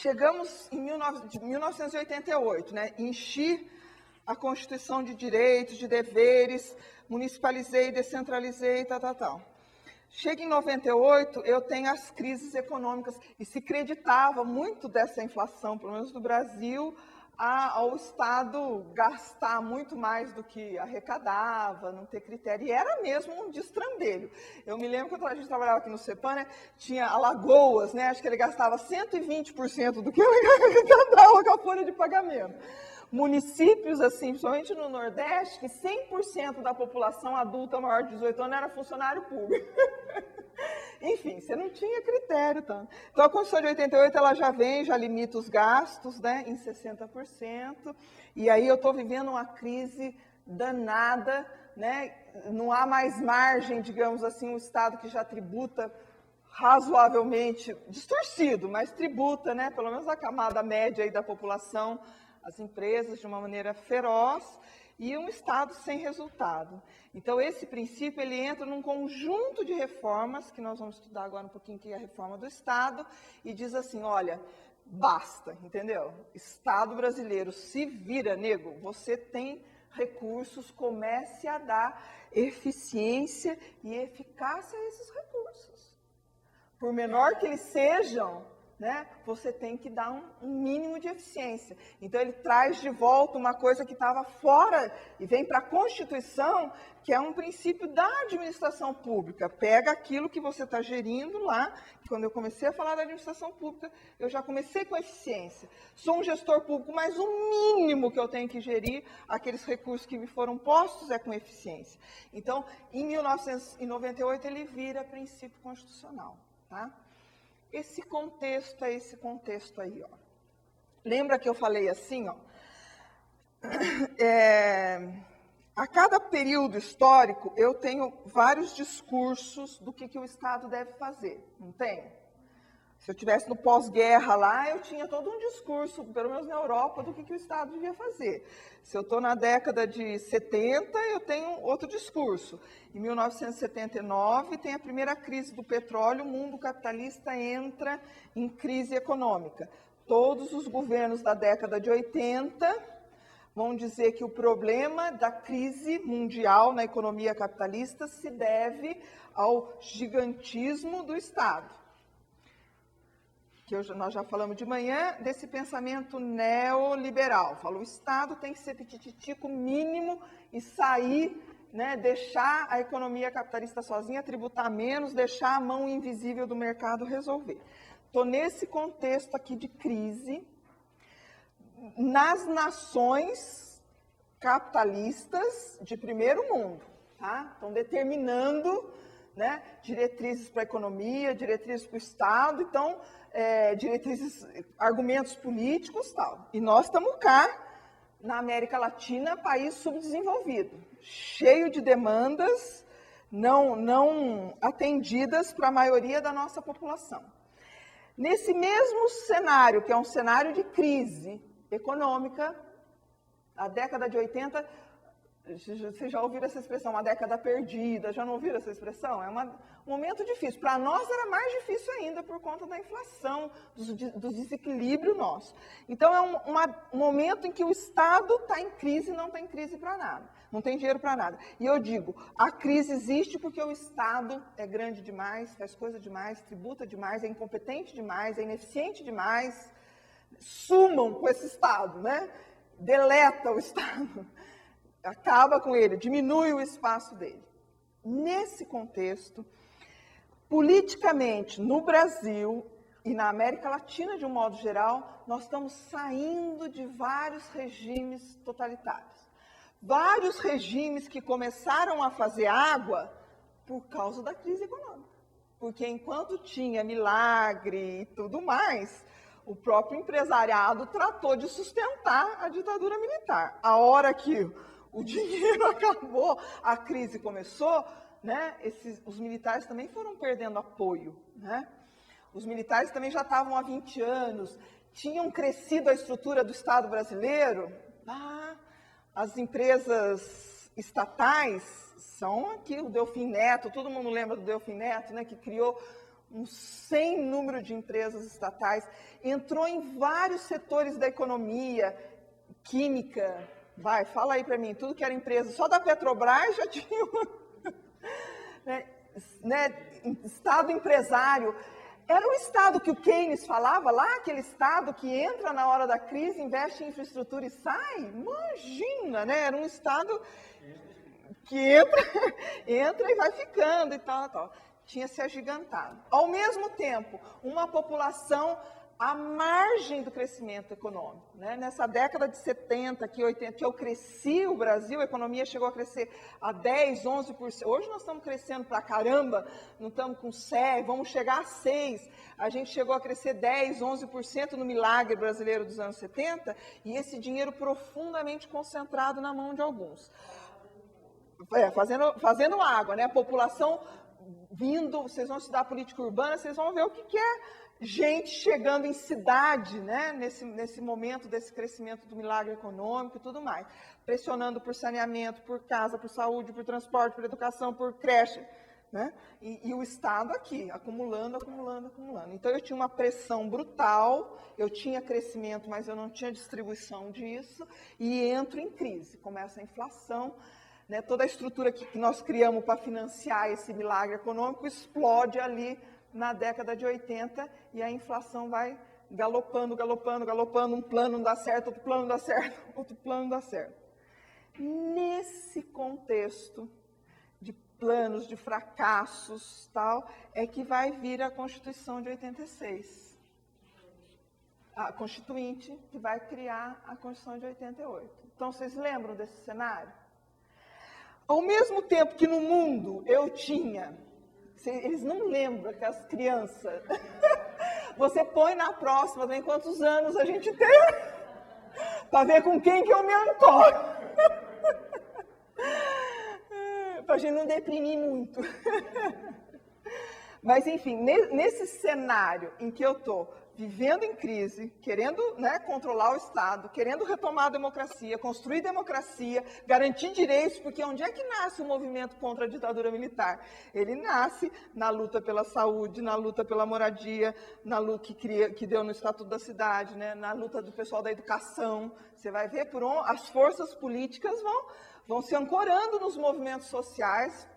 chegamos em 1988, né? Enchi a Constituição de direitos, de deveres, municipalizei, descentralizei, tal. Chega em 98, eu tenho as crises econômicas, e se acreditava muito dessa inflação, pelo menos no Brasil, ao Estado gastar muito mais do que arrecadava, não ter critério, e era mesmo um destrambelho. Eu me lembro que quando a gente trabalhava aqui no CEPAM, né, tinha Alagoas, né, acho que ele gastava 120% do que ele arrecadava com a folha de pagamento. Municípios, assim, principalmente no Nordeste, que 100% da população adulta maior de 18 anos era funcionário público. Enfim, você não tinha critério tanto. Então, a Constituição de 88, ela já vem, já limita os gastos, né, em 60%, e aí eu estou vivendo uma crise danada, né, não há mais margem, digamos assim, um Estado que já tributa razoavelmente, distorcido, mas tributa, né, pelo menos a camada média aí da população, as empresas de uma maneira feroz, e um Estado sem resultado. Então, esse princípio, ele entra num conjunto de reformas, que nós vamos estudar agora um pouquinho, que é a reforma do Estado, e diz assim, olha, basta, entendeu? Estado brasileiro, se vira, nego, você tem recursos, comece a dar eficiência e eficácia a esses recursos. Por menor que eles sejam, né, você tem que dar um mínimo de eficiência. Então, ele traz de volta uma coisa que estava fora e vem para a Constituição, que é um princípio da administração pública. Pega aquilo que você está gerindo lá. Quando eu comecei a falar da administração pública, eu já comecei com eficiência. Sou um gestor público, mas o mínimo que eu tenho que gerir, aqueles recursos que me foram postos, é com eficiência. Então, em 1998, ele vira princípio constitucional, tá? Esse contexto é esse contexto aí, ó. Lembra que eu falei assim, ó? A cada período histórico, eu tenho vários discursos do que o Estado deve fazer, não tem? Se eu estivesse no pós-guerra lá, eu tinha todo um discurso, pelo menos na Europa, do que o Estado devia fazer. Se eu estou na década de 70, eu tenho outro discurso. Em 1979, tem a primeira crise do petróleo, o mundo capitalista entra em crise econômica. Todos os governos da década de 80 vão dizer que o problema da crise mundial na economia capitalista se deve ao gigantismo do Estado. Que nós já falamos de manhã, desse pensamento neoliberal. Fala, o Estado tem que ser pititico mínimo e sair, né, deixar a economia capitalista sozinha, tributar menos, deixar a mão invisível do mercado resolver. Estou nesse contexto aqui de crise, nas nações capitalistas de primeiro mundo, tá? Estão determinando, né, diretrizes para a economia, diretrizes para o Estado, então, diretrizes, argumentos políticos, tal. E nós estamos cá, na América Latina, país subdesenvolvido, cheio de demandas não atendidas para a maioria da nossa população. Nesse mesmo cenário, que é um cenário de crise econômica, a década de 80, vocês já ouviram essa expressão, uma década perdida, já não ouviram essa expressão? É um momento difícil. Para nós era mais difícil ainda por conta da inflação, do desequilíbrio nosso. Então, é um momento em que o Estado está em crise e não tem crise para nada, não tem dinheiro para nada. E eu digo, a crise existe porque o Estado é grande demais, faz coisa demais, tributa demais, é incompetente demais, é ineficiente demais. Sumam com esse Estado, né? Deleta o Estado. Acaba com ele, diminui o espaço dele. Nesse contexto, politicamente, no Brasil e na América Latina, de um modo geral, nós estamos saindo de vários regimes totalitários. Vários regimes que começaram a fazer água por causa da crise econômica. Porque enquanto tinha milagre e tudo mais, o próprio empresariado tratou de sustentar a ditadura militar. A hora que o dinheiro acabou, a crise começou, né? Os militares também foram perdendo apoio, né? Os militares também já estavam há 20 anos, tinham crescido a estrutura do Estado brasileiro. As empresas estatais são aqui, o Delfim Neto, todo mundo lembra do Delfim Neto, né? Que criou um sem número de empresas estatais, entrou em vários setores da economia, química, fala aí para mim, tudo que era empresa, só da Petrobras já tinha Estado empresário. Era o Estado que o Keynes falava lá, aquele Estado que entra na hora da crise, investe em infraestrutura e sai? Imagina, né? Era um Estado que entra e vai ficando e tal. Tinha se agigantado. Ao mesmo tempo, uma população à margem do crescimento econômico. Né? Nessa década de 70, 80, que eu cresci o Brasil, a economia chegou a crescer a 10%, 11%. Hoje nós estamos crescendo pra caramba, não estamos com 7%, vamos chegar a 6%. A gente chegou a crescer 10%, 11% no milagre brasileiro dos anos 70, e esse dinheiro profundamente concentrado na mão de alguns. Fazendo água, né? A população vindo, vocês vão estudar política urbana, vocês vão ver o que é gente chegando em cidade, né? Nesse momento desse crescimento do milagre econômico e tudo mais, pressionando por saneamento, por casa, por saúde, por transporte, por educação, por creche, né? E o Estado aqui, acumulando. Então eu tinha uma pressão brutal, eu tinha crescimento, mas eu não tinha distribuição disso, e entro em crise, começa a inflação, né? Toda a estrutura que nós criamos para financiar esse milagre econômico explode ali na década de 80, e a inflação vai galopando, um plano não dá certo, outro plano não dá certo, outro plano não dá certo. Nesse contexto de planos, de fracassos, tal, é que vai vir a Constituição de 86. A Constituinte, que vai criar a Constituição de 88. Então, vocês lembram desse cenário? Ao mesmo tempo que no mundo eu tinha... Eles não lembram, que as crianças... Você põe na próxima, vem quantos anos a gente tem, para ver com quem que eu me ancoro. Para a gente não deprimir muito. Mas, enfim, nesse cenário em que eu estou vivendo em crise, querendo, né, controlar o Estado, querendo retomar a democracia, construir democracia, garantir direitos, porque onde é que nasce o movimento contra a ditadura militar? Ele nasce na luta pela saúde, na luta pela moradia, na luta que deu no Estatuto da Cidade, né, na luta do pessoal da educação. Você vai ver por onde as forças políticas vão se ancorando nos movimentos sociais.